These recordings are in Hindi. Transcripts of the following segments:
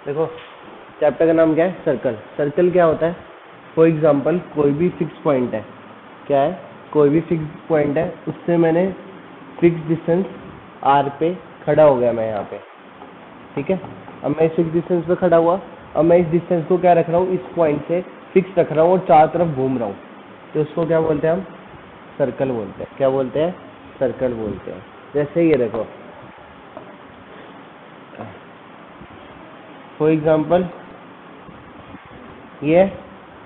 देखो चैप्टर का नाम क्या है, सर्कल। सर्कल क्या होता है, फॉर एग्जांपल कोई भी फिक्स पॉइंट है, क्या है, कोई भी फिक्स पॉइंट है, उससे मैंने फिक्स डिस्टेंस r पे खड़ा हो गया मैं यहाँ पे, ठीक है। अब मैं इस फिक्स डिस्टेंस पे खड़ा हुआ, अब मैं इस डिस्टेंस को क्या रख रहा हूँ, इस पॉइंट से फिक्स रख रहा हूँ और चारों तरफ घूम रहा हूँ, तो उसको क्या बोलते हैं हम, सर्कल बोलते हैं। क्या बोलते हैं, सर्कल बोलते हैं। जैसे ये देखो, फॉर एग्जांपल ये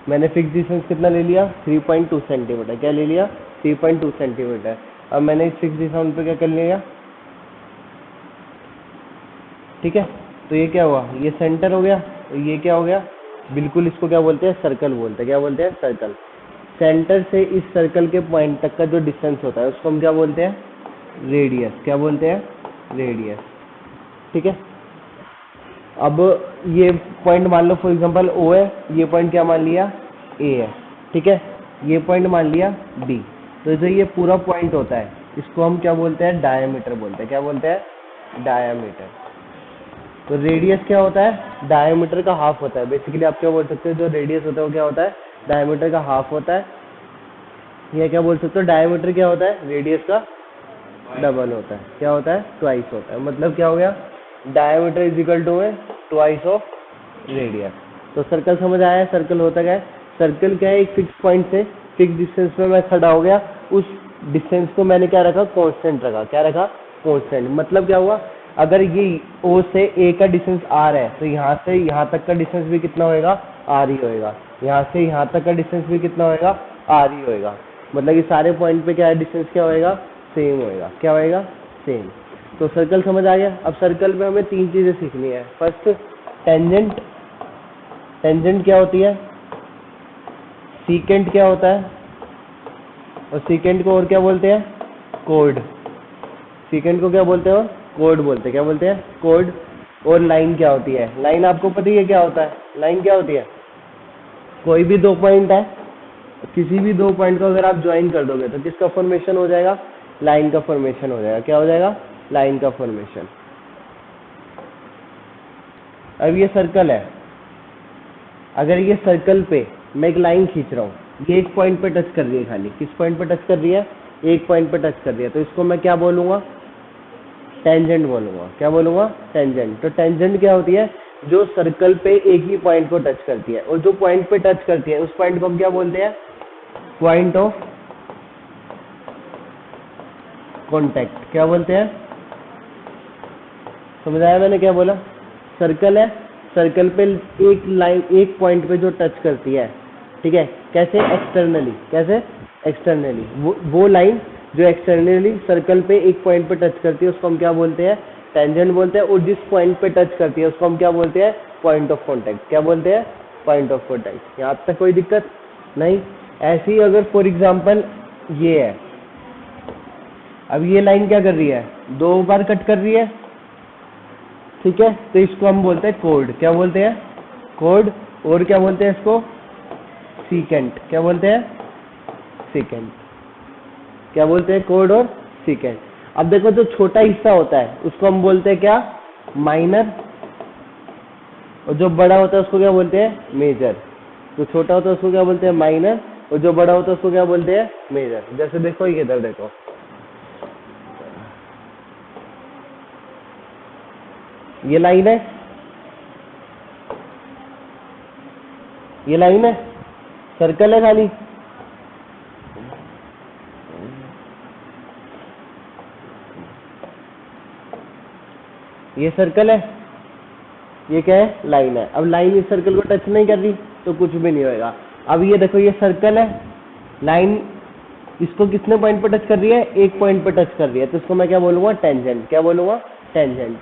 मैंने फिक्स डिस्टेंस कितना ले लिया, 3.2 सेंटीमीटर। क्या ले लिया, 3.2 सेंटीमीटर। अब मैंने इस फिक्स डिस्टेंस पे क्या कर लिया, ठीक है। तो ये क्या हुआ, ये सेंटर हो गया, तो ये क्या हो गया, बिल्कुल इसको क्या बोलते हैं, सर्कल बोलते हैं। क्या बोलते हैं, सर्कल। सेंटर से इस सर्कल के पॉइंट तक का जो डिस्टेंस होता है उसको हम क्या बोलते हैं, रेडियस। क्या बोलते हैं, रेडियस, ठीक है। अब ये पॉइंट मान लो फॉर एग्जांपल ओ है, ये पॉइंट क्या मान लिया, ए है, ठीक है। ये पॉइंट मान लिया बी। तो जो ये पूरा पॉइंट होता है इसको हम क्या बोलते हैं, डायमीटर बोलते हैं। क्या बोलते हैं, डायमीटर। तो रेडियस क्या होता है, डायमीटर का हाफ होता है। बेसिकली आप क्या बोल सकते हो, जो रेडियस होता है वो क्या होता है, डायमीटर का हाफ होता है। ये क्या बोल सकते हो, डायमीटर क्या होता है, रेडियस का डबल होता है। क्या होता है, ट्वाइस होता है। मतलब क्या हो गया, डायमीटर इज इक्वल टू है ट्वाइस ऑफ रेडियस। तो सर्कल समझ आया है, सर्कल होता क्या है, सर्कल क्या है, एक फिक्स पॉइंट से फिक्स डिस्टेंस पे मैं खड़ा हो गया, उस डिस्टेंस को मैंने क्या रखा, कांस्टेंट रखा। क्या रखा, कांस्टेंट। मतलब क्या हुआ, अगर ये ओ से ए का डिस्टेंस आर है, तो यहाँ से यहाँ तक का डिस्टेंस भी कितना होएगा, आर ही होएगा। यहाँ से यहाँ तक का डिस्टेंस भी कितना होएगा, आर ही होएगा। मतलब ये सारे पॉइंट पे क्या है, डिस्टेंस क्या होएगा, सेम होएगा। क्या होएगा, सेम। तो सर्कल समझ आ गया। अब सर्कल में हमें तीन चीजें सीखनी है। फर्स्ट टेंजेंट, टेंजेंट क्या होती है, सीकेंट क्या होता है, और सीकेंट को और क्या बोलते हैं, कोड। सीकेंट को क्या बोलते हैं, और कोड बोलते हैं। क्या बोलते हैं, कोड। और लाइन क्या होती है, लाइन आपको पता ही है क्या होता है, लाइन क्या होती है, कोई भी दो पॉइंट है, किसी भी दो पॉइंट को अगर आप ज्वाइन कर दोगे तो किसका फॉर्मेशन हो जाएगा, लाइन का फॉर्मेशन हो जाएगा। क्या हो जाएगा, लाइन का फॉर्मेशन। अब ये सर्कल है, अगर ये सर्कल पे मैं एक लाइन खींच रहा हूँ, ये एक पॉइंट पे टच कर रही है, खाली किस पॉइंट पे टच कर रही है, एक पॉइंट पे टच कर रही है, तो इसको मैं क्या बोलूंगा, टेंजेंट बोलूंगा। क्या बोलूंगा, टेंजेंट। तो टेंजेंट क्या होती है, जो सर्कल पे एक ही पॉइंट को टच करती है, और जो पॉइंट पे टच करती है उस पॉइंट को हम क्या बोलते हैं, पॉइंट ऑफ कॉन्टैक्ट। क्या बोलते हैं, समझ आया मैंने क्या बोला। सर्कल है, सर्कल पे एक लाइन एक पॉइंट पे जो टच करती है, ठीक है, कैसे, एक्सटर्नली। कैसे, एक्सटर्नली। वो लाइन जो एक्सटर्नली सर्कल पे एक पॉइंट पे टच करती है उसको हम क्या बोलते हैं, टेंजेंट बोलते हैं। और जिस पॉइंट पे टच करती है उसको हम क्या बोलते हैं, पॉइंट ऑफ कॉन्टैक्ट। क्या बोलते हैं, पॉइंट ऑफ कॉन्टैक्ट। यहाँ तक कोई दिक्कत नहीं। ऐसे ही अगर फॉर एग्जाम्पल ये है, अब ये लाइन क्या कर रही है, दो बार कट कर रही है, ठीक है, तो इसको हम बोलते हैं कोड। क्या बोलते हैं, कोड। और क्या बोलते हैं इसको, सीकेंट। क्या बोलते हैं, सीकेंट। क्या बोलते हैं, कोड और सीकेंट। अब देखो जो छोटा हिस्सा होता है उसको हम बोलते हैं क्या, माइनर। और जो बड़ा होता है उसको क्या बोलते हैं, मेजर। जो छोटा होता है उसको क्या बोलते हैं, माइनर, और जो बड़ा होता है उसको क्या बोलते हैं, मेजर। जैसे देखो ये इधर देखो, ये लाइन है, ये लाइन है, सर्कल है खाली, ये सर्कल है, ये क्या है, लाइन है। अब लाइन इस सर्कल को टच नहीं कर रही तो कुछ भी नहीं होएगा। अब ये देखो ये सर्कल है, लाइन इसको कितने पॉइंट पे टच कर रही है, एक पॉइंट पे टच कर रही है, तो इसको मैं क्या बोलूंगा, टेंजेंट। क्या बोलूंगा, टेंजेंट।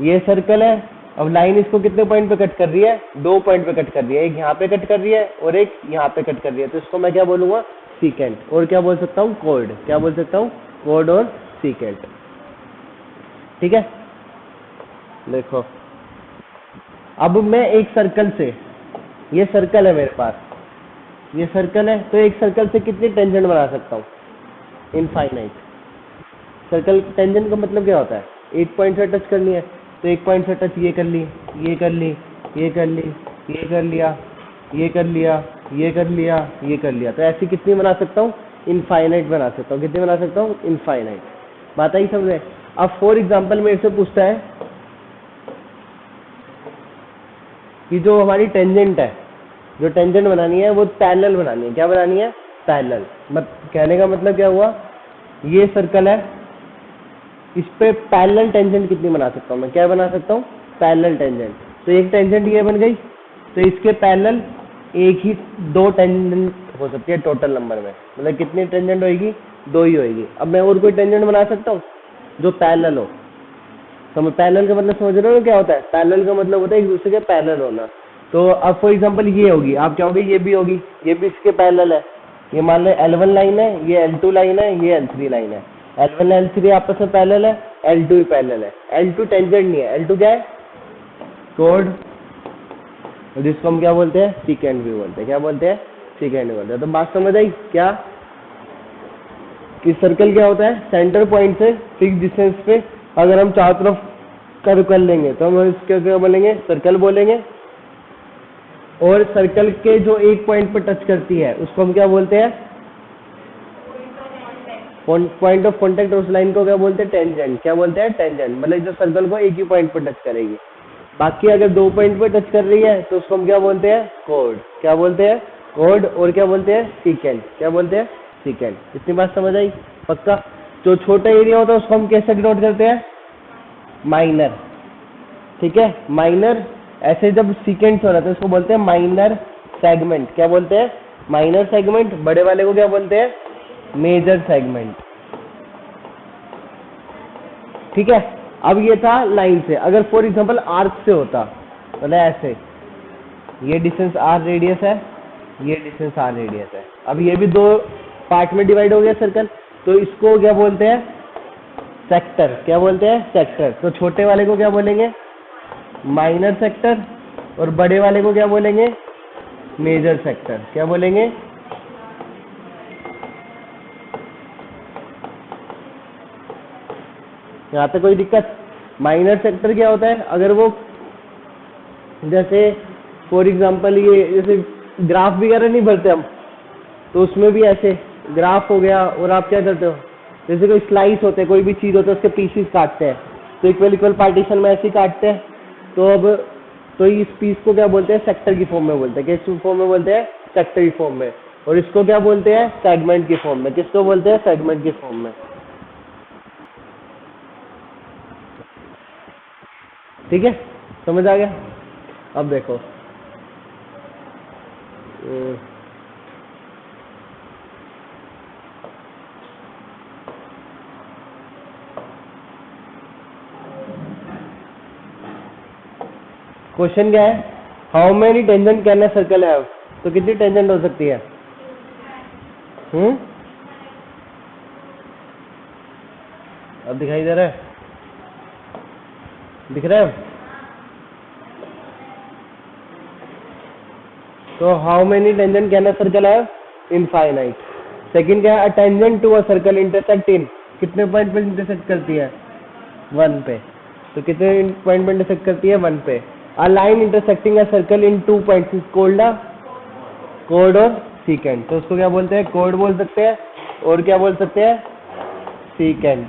ये सर्कल है, अब लाइन इसको कितने पॉइंट पे कट कर रही है, दो पॉइंट पे कट कर रही है, एक यहाँ पे कट कर रही है और एक यहाँ पे कट कर रही है, तो इसको मैं क्या बोलूंगा, सीकेंट। और क्या बोल सकता हूँ, कोड। क्या बोल सकता हूँ, कोड और सीकेंट। ठीक है, देखो अब मैं एक सर्कल से, ये सर्कल है मेरे पास, ये सर्कल है, तो एक सर्कल से कितनी टेंजेंट बना सकता हूँ, इनफाइनाइट। सर्कल टेंजेंट का मतलब क्या होता है, एक पॉइंट से टच करनी है, तो एक पॉइंट से टच ये कर ली, ये कर ली, ये कर ली, ये कर लिया, ये कर लिया, ये कर लिया, ये कर लिया। तो ऐसी कितनी बना सकता हूँ? इनफाइनाइट बना सकता हूँ। कितनी बना सकता हूँ? इनफाइनाइट। बात आई समझे? अब फॉर एग्जाम्पल मेरे से पूछता है कि जो हमारी टेंजेंट है, जो टेंजेंट बनानी है वो पैरेलल बनानी है। क्या बनानी है? पैरेलल। कहने का मतलब क्या हुआ? ये सर्कल है, इस पे पैरेलल टेंजेंट कितनी बना सकता हूँ मैं? क्या बना सकता हूँ? Parallel tangent. तो एक टेंजेंट ये बन गई, तो इसके पैरेलल एक ही दो टेंजेंट हो सकती है टोटल नंबर में। मतलब कितनी टेंजेंट होगी? दो ही होगी। अब मैं और कोई टेंजेंट बना सकता हूँ जो पैरेलल हो। तो पैरेलल का मतलब समझ रहे हो क्या होता है? पैरेलल का मतलब होता है एक दूसरे के पैरेलल होना। तो अब फॉर एग्जांपल ये होगी, आप क्या होगी? ये भी होगी, ये भी इसके पैरेलल है। ये मान लो L1 लाइन है, ये L2 लाइन है, ये L3 लाइन है। L1 L3 आपस में पैरेलल है, L2 ही पैरेलल है। L2 टेंजेंट नहीं है, L2 क्या है? कोड, जिसको हम क्या बोलते हैं? सीकेंट भी बोलते हैं। क्या बोलते हैं? सीकेंट भी बोलते हैं। तो बात समझ आई क्या? कि सर्कल क्या होता है? सेंटर पॉइंट से फिक्स डिस्टेंस पे अगर हम चारों तरफ कर्व कर लेंगे तो हम इसके क्या बोलेंगे? सर्कल बोलेंगे। और सर्कल के जो एक पॉइंट पर टच करती है उसको हम क्या बोलते हैं? Point of contact. उस लाइन को क्या बोलते हैं? टेंजेंट। क्या बोलते हैं? टेंजेंट। मतलब जो सर्कल को एक ही पॉइंट पर टच करेगी। बाकी अगर दो पॉइंट पर टच कर रही है तो उसको हम क्या बोलते हैं? कोड। क्या बोलते हैं? कोड। और क्या बोलते हैं? सीकेंट। क्या बोलते हैं? सीकेंट। इतनी बात समझ आई? पक्का? जो छोटा एरिया होता है उसको हम कैसे डिनोट करते हैं? माइनर। ठीक है, माइनर। ऐसे जब सीकेंट हो रहा है तो उसको बोलते हैं माइनर सेगमेंट। क्या बोलते हैं? Minor segment. बड़े वाले को क्या बोलते हैं? Major segment. ठीक है। अब ये था लाइन से। अगर फॉर एग्जांपल आर्क से होता, मतलब ऐसे, ये डिस्टेंस r रेडियस है, ये डिस्टेंस r रेडियस है। अब ये भी दो पार्ट में डिवाइड हो गया सर्कल, तो इसको क्या बोलते हैं? सेक्टर। क्या बोलते हैं? सेक्टर। तो छोटे वाले को क्या बोलेंगे? Minor sector. और बड़े वाले को क्या बोलेंगे? Major sector. क्या बोलेंगे? यहाँ पे कोई दिक्कत? माइनर सेक्टर क्या होता है? अगर वो जैसे फॉर एग्जांपल ये जैसे ग्राफ वगैरह नहीं भरते हम, तो उसमें भी ऐसे ग्राफ हो गया, और आप क्या करते हो? जैसे कोई स्लाइस होते हैं, कोई भी चीज़ होता है उसके पीसेस काटते हैं, तो इक्वल इक्वल पार्टीशन में ऐसे ही काटते हैं। तो अब तो इस पीस को क्या बोलते हैं? सेक्टर की फॉर्म में बोलते हैं। किस फॉर्म में बोलते हैं? सेक्टर की फॉर्म में। और इसको क्या बोलते हैं? सेगमेंट की फॉर्म में। किसको बोलते हैं? सेगमेंट की फॉर्म में। ठीक है, समझ आ गया? अब देखो, क्वेश्चन क्या है? How many tangent can a circle have? तो कितनी टेंजेंट हो सकती है? अब दिखाई दे रहा है? दिख रहा है? तो how many tangent can a circle have? Infinite. Second क्या है? A tangent to a circle intersect in. कितने पॉइंट पे इंटरसेक्ट करती है? 1 पे। तो कितने पॉइंट पे इंटरसेक्ट करती है? 1 पे। A line intersecting a circle in 2 points is called a code और सीकेंट। तो उसको क्या बोलते हैं? कोड बोल सकते हैं, और क्या बोल सकते हैं? Secant.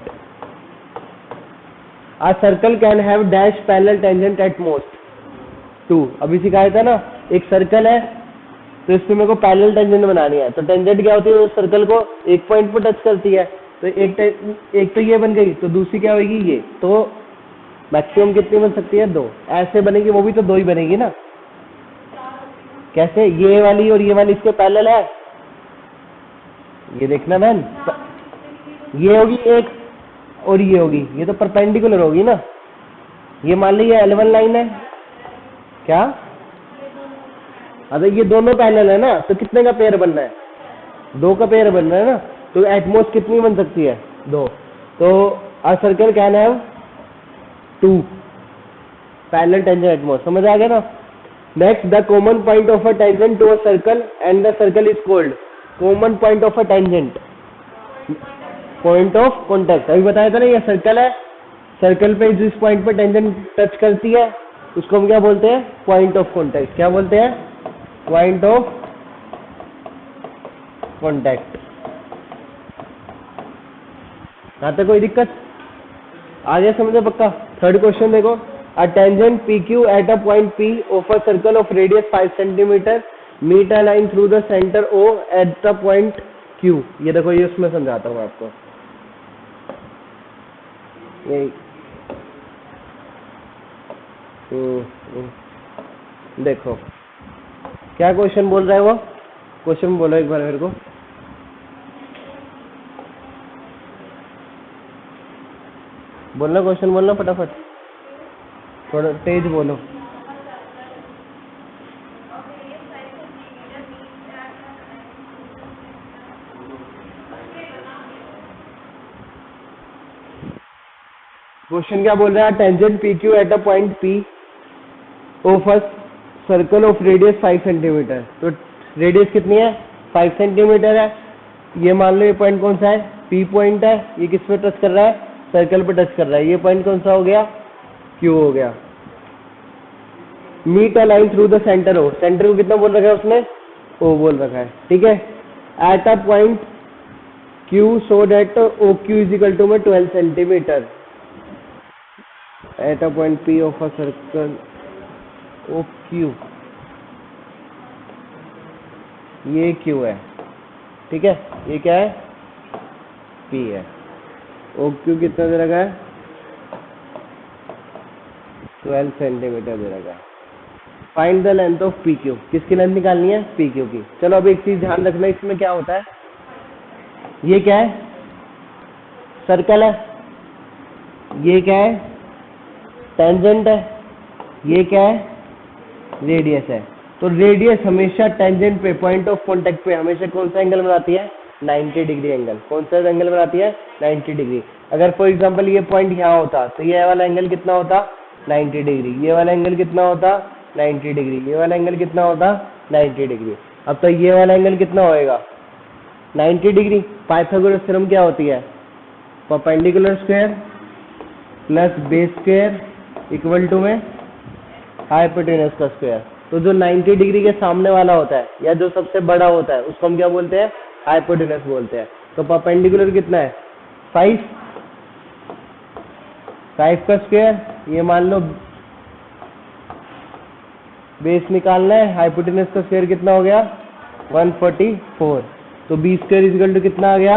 A circle can have dash parallel tangent at most 2। अभी सिखाया था ना, एक सर्कल है तो इसमें मेरे को पैरेलल टेंजेंट बनानी है। तो टेंजेंट क्या होती है? उस सर्कल को एक पॉइंट पर टच करती है। तो एक तो ये बन गई, तो दूसरी क्या होगी? ये। तो मैक्सिमम कितनी बन सकती है? 2। ऐसे बनेगी, वो भी तो 2 ही बनेगी ना। कैसे? ये वाली और ये वाली इसके पैरेलल है। ये देखना बहन, ये होगी एक और ये होगी, ये तो परपेंडिकुलर होगी ना। ये मान ली ये L1 लाइन है। क्या? अगर ये दोनों पैरेलल है ना, तो कितने का पेयर बनना है? 2 का पेयर बन रहा है ना। तो एटमोस्ट कितनी बन सकती है? 2। तो a circle can have 2 parallel tangent at most. समझ आ गया ना? Next, the common point of a tangent to a circle and the circle is called. Common point of a tangent, point of contact. अभी बताया था ना, ये सर्कल है, सर्कल पे जिस पॉइंट पे टेंजेंट टच करती है उसको हम क्या बोलते हैं, पॉइंट ऑफ कॉन्टैक्ट। क्या बोलते हैं, पॉइंट ऑफ कॉन्टैक्ट। यहाँ तक कोई दिक्कत आ गया समझे पक्का। थर्ड क्वेश्चन देखो, a tangent P Q at a point P of a circle of radius 5 centimetre meet a line through the centre O at the point Q. ये देखो, ये उसमें समझाता हूँ आपको। यही देखो क्या क्वेश्चन बोल रहा है वो, क्वेश्चन बोलो एक बार मेरे को। बोलना क्वेश्चन, बोलना फटाफट, थोड़ा तेज बोलो। क्वेश्चन क्या बोल रहा है, tangent P Q at a point P of a circle of radius 5 centimetre. तो रेडियस कितनी है, 5 सेंटीमीटर है। ये मान लो ये पॉइंट कौन सा है, पी पॉइंट है। ये किस पे टच कर रहा है, सर्कल पे टच कर रहा है। ये पॉइंट कौन सा हो गया, क्यू हो गया। Meet a line through the centre O, centre को कितना बोल रखा है उसने, ओ बोल रखा है, ठीक है। At a point Q so that O Q is equal to में 12 centimetre at a point P of a circle O Q. ये क्यू है, ठीक है। ये क्या है, पी है। ओ क्यू कितना दे रखा है, 12 सेंटीमीटर दे रखा है। Find the length of P Q, किसकी लेंथ निकालनी है, पी क्यू की। चलो अब एक चीज ध्यान रखना, इसमें क्या होता है, ये क्या है, सर्कल है। ये क्या है, टेंजेंट है। ये क्या है, रेडियस है। तो रेडियस हमेशा टेंजेंट पे, पॉइंट ऑफ कांटेक्ट पे हमेशा कौन सा एंगल बनाती है, 90 डिग्री एंगल। कौन सा एंगल बनाती है, 90 डिग्री। अगर फॉर एग्जांपल ये पॉइंट यहाँ होता तो ये वाला एंगल कितना होता, 90 डिग्री। ये वाला एंगल कितना होता, 90 डिग्री। ये वाला एंगल कितना होता, 90 डिग्री। अब तो ये वाला एंगल कितना होएगा, 90 डिग्री। पाइथागोरस थ्योरम क्या होती है, perpendicular square plus base square equal to में हाइपोटेनस का स्क्वायर। तो जो 90 डिग्री के सामने वाला होता है या जो सबसे बड़ा होता है उसको हम क्या बोलते हैं, हाइपोटेनस बोलते हैं। तो परपेंडिकुलर कितना है, 5 का स्क्वायर। ये मान लो बेस निकालना है, हाइपोटेनस का स्क्वायर कितना हो गया, 144। तो बी स्क्वायर इक्वल टू कितना आ गया,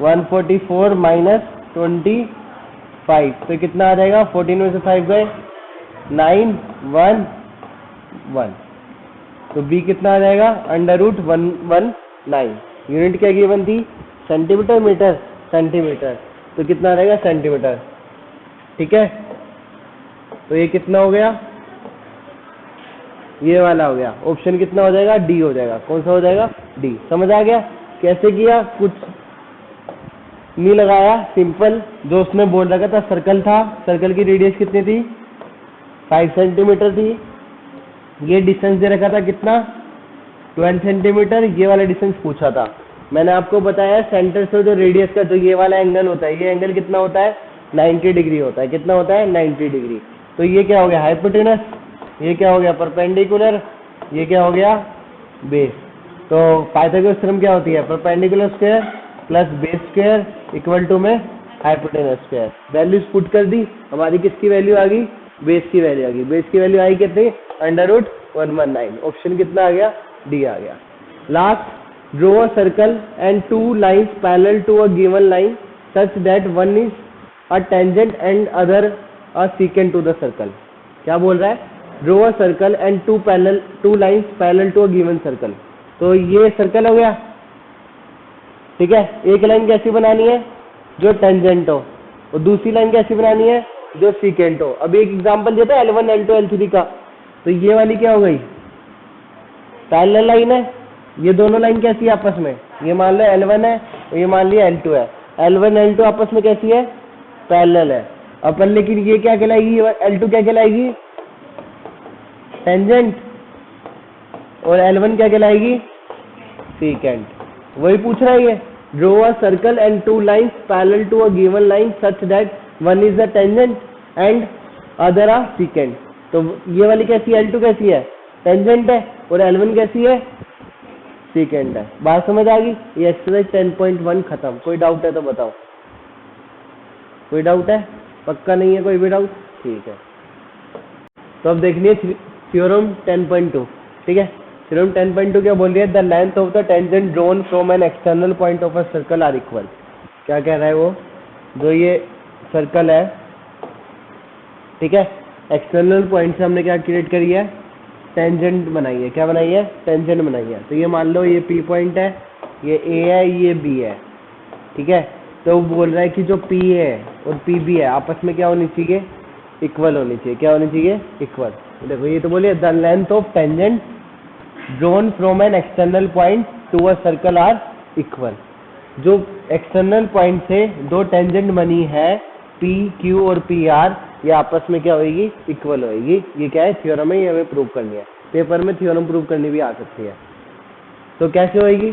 144 माइनस 25। तो कितना आ जाएगा, 14 में से 5 गए, 9 1 1। तो बी कितना आ जाएगा, √119। यूनिट क्या गिवन थी, सेंटीमीटर मीटर, सेंटीमीटर। तो कितना आ जाएगा, सेंटीमीटर, ठीक है। तो ये कितना हो गया, ये वाला हो गया। ऑप्शन कितना हो जाएगा, डी हो जाएगा। कौन सा हो जाएगा, डी। समझ आ गया कैसे किया, कुछ नहीं लगाया, सिंपल। जो उसने बोल रखा था सर्कल था, सर्कल की रेडियस कितनी थी, 5 सेंटीमीटर थी। ये डिस्टेंस दे रखा था कितना, 12 सेंटीमीटर। ये वाला डिस्टेंस पूछा था। मैंने आपको बताया सेंटर से जो रेडियस का जो ये वाला एंगल होता है, ये एंगल कितना होता है, 90 डिग्री होता है। कितना होता है, 90 डिग्री। तो ये क्या हो गया, हाइपोटेनस। ये क्या हो गया, परपेंडिकुलर। ये क्या हो गया, बेस। तो पाइथागोरस थ्योरम क्या होती है, perpendicular square plus base square equal to में हाइपोटेनस स्क्वायर। वैल्यूज पुट कर दी, हमारी किसकी वैल्यू आ गई, बेस की वैल्यू आ गई। बेस की वैल्यू आई कितनी, √119। ऑप्शन कितना आ गया, डी आ गया। Last, draw a circle and 2 lines parallel to a given line such that one is a tangent and other a secant to the circle. क्या बोल रहा है, draw a circle and 2 lines parallel to a given circle. तो ये सर्कल हो गया, ठीक है। एक लाइन कैसी बनानी है, जो टेंजेंट हो, और दूसरी लाइन कैसी बनानी है, जो सीकेंट हो। अभी एक एग्जांपल देता है L1 L2 L3 का। तो ये वाली क्या हो गई, पैरेलल लाइन है। ये दोनों लाइन कैसी है आपस में, ये मान लो L1 है, ये मान लिया L2 है। L1 L2 आपस में कैसी है, पैरेलल है। अपन लेकिन ये क्या कहलाएगी, L2 क्या कहलाएगी, टेंजेंट, और L1 क्या कहलाएगी, सीकेंट। वही पूछ रहा है ये, draw a circle and 2 lines parallel to a given line such that one is the tangent and other are secant. तो ये वाली कैसी है, L2 कैसी है, टेंजेंट है, और L1 कैसी है, सीकेंड है। बात समझ आ गई। ये एक्सरसाइज 10.1 खत्म। कोई डाउट है तो बताओ, कोई डाउट है, पक्का नहीं है कोई भी डाउट, ठीक है। तो अब देखनी है थ्योरम 10.2, ठीक है। थ्योरम 10.2 क्या बोल रही है, the length of the tangent drawn from an external point of a circle are equal. क्या कह रहा है वो, जो ये सर्कल है, ठीक है, एक्सटर्नल पॉइंट से हमने क्या क्रिएट करी है, टेंजेंट बनाई है। क्या बनाई है, टेंजेंट बनाई है। तो ये मान लो ये P पॉइंट है, ये A है, ये B है, ठीक है। तो वो बोल रहा है कि जो P है और PB है आपस में क्या होनी चाहिए, इक्वल होनी चाहिए। क्या होनी चाहिए, इक्वल। देखो ये तो बोलिए the length of tangent drawn from an external point to a circle are equal. जो एक्सटर्नल पॉइंट से दो टेंजेंट बनी है P Q और PR, ये आपस में क्या होगी, इक्वल होगी। ये क्या है, थ्योरम है, ये हमें प्रूव करनी है। पेपर में थ्योरम प्रूव करनी भी आ सकती है। तो कैसे होगी,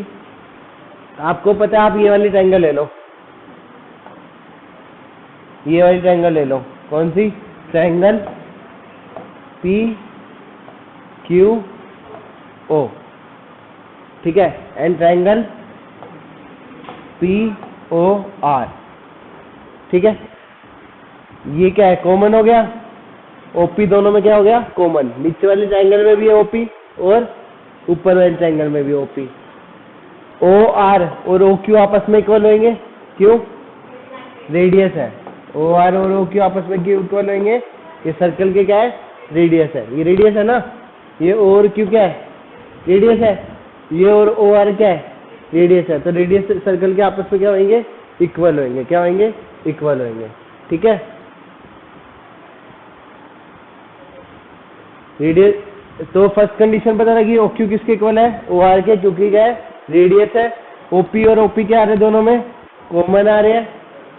आपको पता है, आप ये वाली ट्रायंगल ले लो, ये वाली ट्रायंगल ले लो। कौन सी, ट्रायंगल P Q O, ठीक है, and triangle P O R, ठीक है। ये क्या है, कॉमन हो गया। OP दोनों में क्या हो गया, कॉमन। नीचे वाले ट्रायंगल में भी है OP और ऊपर वाले ट्रायंगल में भी OP। OR और OQ आपस में इक्वल होंगे, क्यों, रेडियस है। OR और OQ आपस में क्यों इक्वल होंगे, ये सर्कल के क्या है, रेडियस है। ये रेडियस है ना, ये O और Q क्या है, रेडियस है। ये और OR क्या है, रेडियस है। तो रेडियस सर्कल के आपस में क्या होंगे, इक्वल होंगे। क्या होंगे, इक्वल होंगे, ठीक है। रेडियस, तो फर्स्ट कंडीशन पता लगी, OQ किसके इक्वल है, OR के, क्योंकि क्या है, रेडियस है। OP और OP क्या आ रहे हैं, दोनों में कॉमन आ रहे हैं।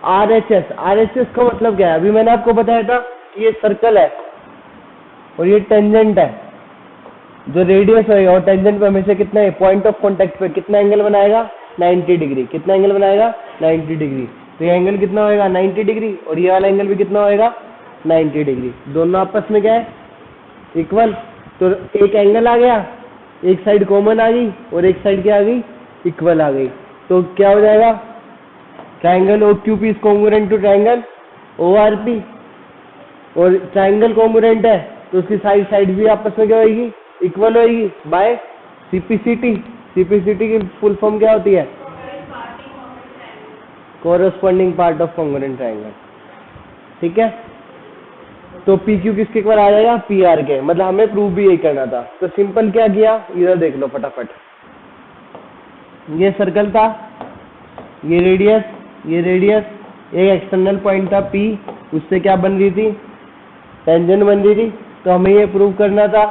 RHS का मतलब क्या है, अभी मैंने आपको बताया था कि ये सर्कल है और ये टेंजेंट है। जो रेडियस होगा और टेंजेंट पे हमेशा कितना है, पॉइंट ऑफ कॉन्टेक्ट पे कितना एंगल बनाएगा, 90 डिग्री। कितना एंगल बनाएगा, 90 डिग्री। तो ये एंगल कितना होएगा, 90 डिग्री, और ये वाला एंगल भी कितना होएगा, 90 डिग्री। दोनों आपस में क्या है, इक्वल। तो एक एंगल आ गया, एक साइड कॉमन आ गई और एक साइड क्या आ गई, इक्वल आ गई। तो क्या हो जाएगा, triangle OQP is congruent to triangle ORP। और ट्रायंगल कॉन्ग्रुएंट है तो उसकी साइड भी आपस में क्या होगी, इक्वल होगी, बाय CPCT। CPCT की फुल फॉर्म क्या होती है, corresponding part of congruent triangle, ठीक है। तो PQ किसके इक्वल आ जाएगा, PR के। मतलब हमें प्रूव भी यही करना था। तो सिंपल क्या किया, इधर देख लो फटाफट। ये सर्कल था, ये रेडियस, ये रेडियस, एक एक्सटर्नल पॉइंट था P, उससे क्या बन रही थी, टेंजेंट बन रही थी। तो हमें ये प्रूव करना था,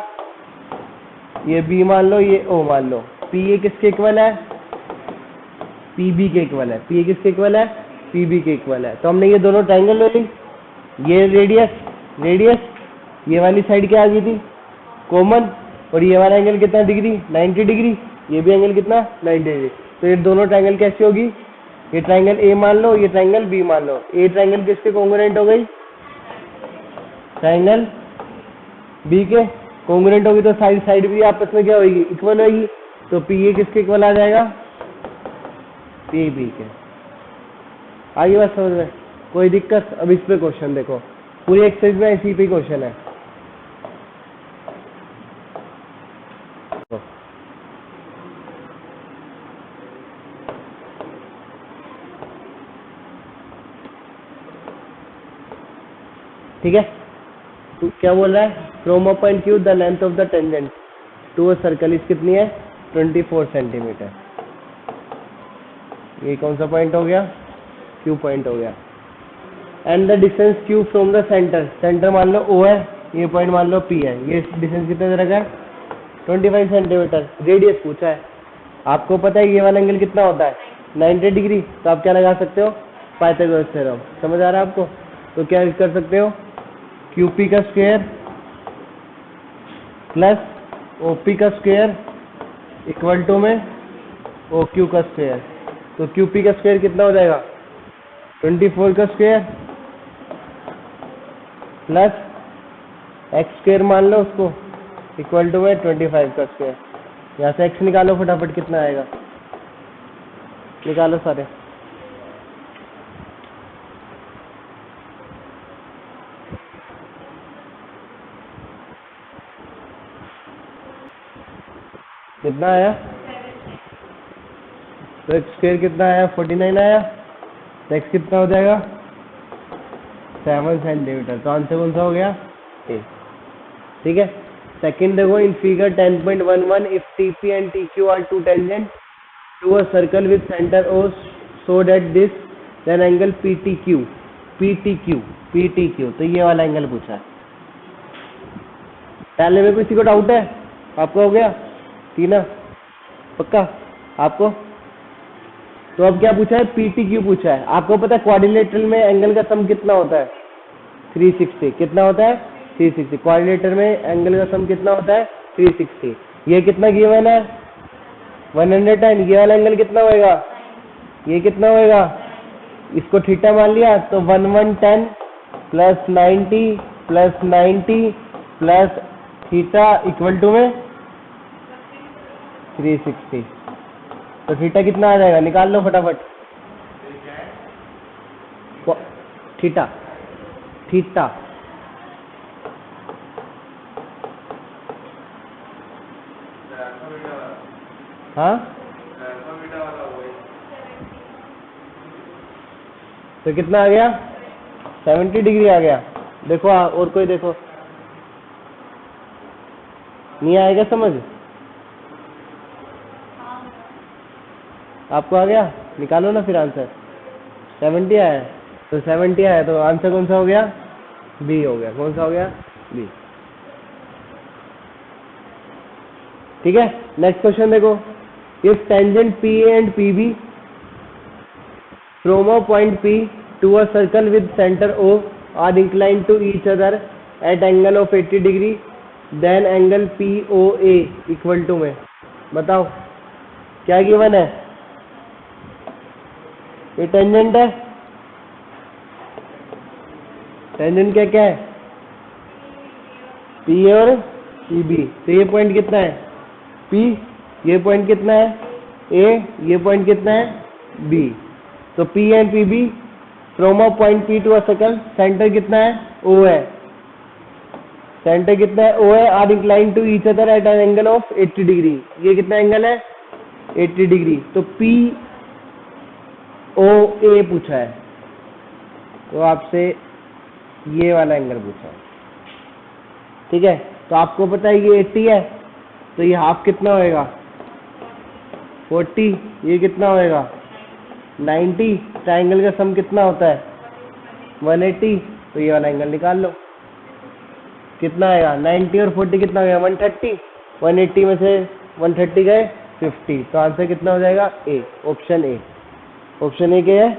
ये B मान लो, ये O मान लो। PA किसके इक्वल है, PB के इक्वल है। PA किसके इक्वल है, PB के इक्वल है। तो हमने ये दोनों ट्रायंगल ले ली, ये रेडियस, ये वाली साइड क्या आ गई थी, कॉमन, और ये वाला एंगल कितना डिग्री, 90 डिग्री। ये भी एंगल कितना, 90 डिग्री। तो ये दोनों ट्रायंगल कैसी होगी, ये ट्रायंगल A मान लो, ये ट्रायंगल B मान लो। A ट्रायंगल किसके कॉन्ग्रुएंट हो गई, ट्रायंगल B के कॉन्ग्रुएंट होगी। तो साइड भी आपस में क्या होगी, इक्वल होगी। तो PA किसके इक्वल आ जाएगा, PB के। आगे बात समझ में, कोई दिक्कत। अब इस पे क्वेश्चन देखो, पूरी एक्सरसाइज में इसी पे क्वेश्चन है। ठीक है, तो क्या बोल रहा है, from a point Q the length of the tangent to a circle इस कितनी है, 24 सेंटीमीटर। ये कौन सा पॉइंट हो गया, Q पॉइंट हो गया। And the distance Q from the centre मान लो O है, ये पॉइंट मान लो P है। ये डिस्टेंस कितने तरह का है, 25 सेंटीमीटर। रेडियस पूछा है, आपको पता है ये वाला एंगल कितना होता है, 90 डिग्री। तो आप क्या लगा सकते हो, पाइथागोरस थ्योरम। समझ आ रहा है आपको। तो क्या कर सकते हो, QP का स्क्वायर प्लस OP का स्क्वायर इक्वल टू में OQ का स्क्वायर। तो QP का स्क्वायर कितना हो जाएगा, 24 का स्क्वायर प्लस एक्स स्क्वायर मान लो उसको, इक्वल टू है 25 का स्क्वायर। यहाँ से एक्स निकालो फटाफट, कितना आएगा, निकालो सारे। कितना आया, तो एक्स स्क्वायर कितना आया, 49 आया, तो एक्स कितना हो जाएगा 7 सेंटीमीटर। तो आंसर कौन सा हो गया, ए। ठीक है। सेकंड देखो, in figure 10.11 if TP and TQ are two tangent to a circle with centre O so that this then angle PTQ। तो ये वाला एंगल पूछा है। पहले में किसी को डाउट है, आपको हो गया तीना पक्का आपको। तो अब क्या पूछा है, PTQ पूछा है। आपको पता है क्वाड्रिलेटरल में एंगल का सम कितना होता है, 360। कितना होता है, 360। क्वाड्रिलेटर में एंगल का सम कितना होता है, 360। ये कितना गिवन है, 110। ये वाला एंगल कितना होएगा, ये कितना होएगा, इसको थीटा मान लिया तो 1110 plus 90 plus theta equal to में 360। तो थीटा कितना आ जाएगा, निकाल लो फटाफट। थीटा हाँ, तो कितना आ गया, 70 डिग्री आ गया। देखो और कोई देखो, नहीं आएगा समझ, आपको आ गया, निकालो ना फिर आंसर। 70 आया है, तो 70 आया, तो आंसर कौन सा हो गया, बी हो गया। कौन सा हो गया, बी। ठीक है। नेक्स्ट क्वेश्चन देखो, if tangent PA and PB from a point P to a circle with centre O are incline to each other at angle of 80 degree then angle POA equal to में, बताओ क्या गिवन है। ये टेंजेंट है, टेंजेंट क्या क्या है, PA और PB। तो ये पॉइंट कितना है, P, ये पॉइंट कितना है, A, ये पॉइंट कितना है, B। तो P and PB from a point P to a circle, centre कितना है, O है। सेंटर कितना है, O है, are incline to each other at an angle of 80 degree. ये कितना एंगल है, 80 डिग्री। तो POA पूछा है, तो आपसे ये वाला एंगल पूछा है। ठीक है। तो आपको पता है ये 80 है, तो ये हाफ कितना होएगा, 40। ये कितना होएगा, 90। ट्रायंगल का सम कितना होता है, 180। तो ये वाला एंगल निकाल लो, कितना आएगा, 90 और 40 कितना हो गया, 130। 180 में से 130 गए 50। तो आंसर कितना हो जाएगा, ए, ऑप्शन ए। ऑप्शन ए क्या है,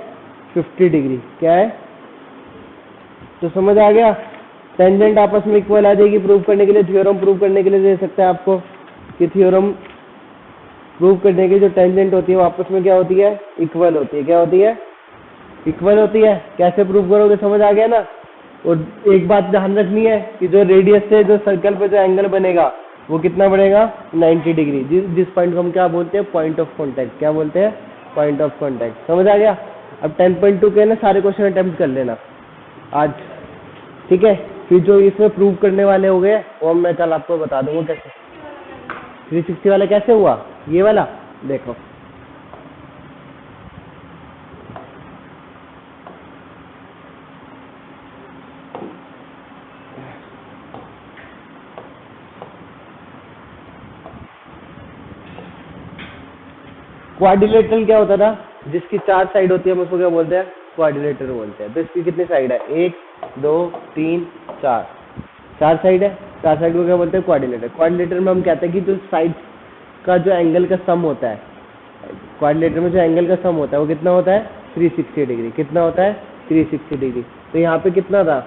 50 डिग्री। क्या है, तो समझ आ गया। टेंजेंट आपस में इक्वल आ जाएगी प्रूव करने के लिए, थ्योरम प्रूव करने के लिए दे सकता है आपको कि थ्योरम प्रूव करने की जो टेंजेंट होती है वो आपस में क्या होती है, इक्वल होती है। क्या होती है, इक्वल होती है। कैसे प्रूव करोगे, समझ आ गया ना। और एक बात ध्यान रखनी है कि जो रेडियस से जो सर्कल पे जो एंगल बनेगा वो कितना बनेगा, 90 डिग्री। जिस पॉइंट को हम क्या बोलते हैं, पॉइंट ऑफ कॉन्टैक्ट। क्या बोलते हैं, पॉइंट ऑफ कॉन्टैक्ट। समझ आ गया। अब 10.2 के ना सारे क्वेश्चन अटेम्प्ट कर लेना आज, ठीक है। फिर जो इसमें प्रूव करने वाले हो गए वो मैं कल आपको बता दूंगा कैसे। 360 वाला कैसे हुआ, ये वाला देखो। क्वाड्रिलेटरल क्या होता था, जिसकी 4 साइड होती है हम उसको क्या बोलते हैं, क्वाड्रिलेटरल बोलते हैं। तो इसकी कितनी साइड है, 1 2 3 4, 4 साइड है। 4 साइड को क्या बोलते हैं, क्वाड्रिलेटर। क्वाड्रिलेटर में हम कहते हैं कि जो साइड का जो एंगल का सम होता है, क्वाड्रिलेटर में जो एंगल का सम होता है वो कितना होता है, 360 डिग्री। कितना होता है, 360 डिग्री। तो यहाँ पे कितना था,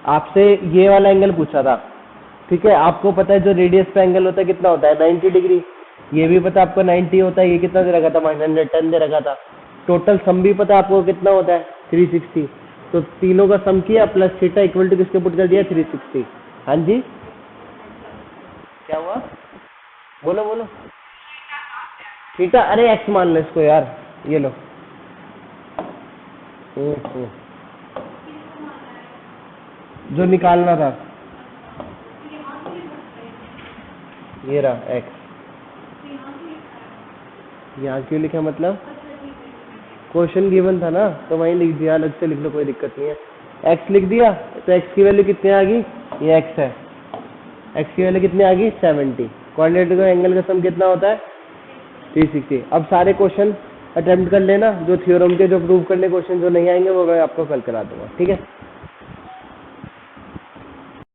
आपसे ये वाला एंगल पूछा था, ठीक है। आपको पता है जो रेडियस पे एंगल होता है कितना होता है, 90 डिग्री। ये भी पता है आपको 90 होता है। ये कितना दे रखा था, -110 दे रखा था। टोटल सम भी पता है आपको कितना होता है, 360। तो तीनों का सम किया प्लस थीटा इक्वल टू किसके पुट कर दिया 360। हाँ जी क्या हुआ, बोलो बोलो। थीटा, अरे एक्स मान लो इसको यार, ये लो। हम्म। जो निकालना था ये रहा एक्स। यहाँ क्यों लिखा, मतलब क्वेश्चन गिवन था ना तो वहीं लिख दिया, अलग से लिख लो कोई दिक्कत नहीं है। एक्स लिख दिया तो एक्स की वैल्यू कितनी आ गई, ये एक्स है, एक्स की वैल्यू कितनी आ गई 70। कोऑर्डिनेट का एंगल का सम कितना होता है 360। अब सारे क्वेश्चन अटेम्प्ट कर लेना, जो थ्योरम के जो प्रूव करने क्वेश्चन जो नहीं आएंगे वो मैं आपको कल करा दूंगा, ठीक है।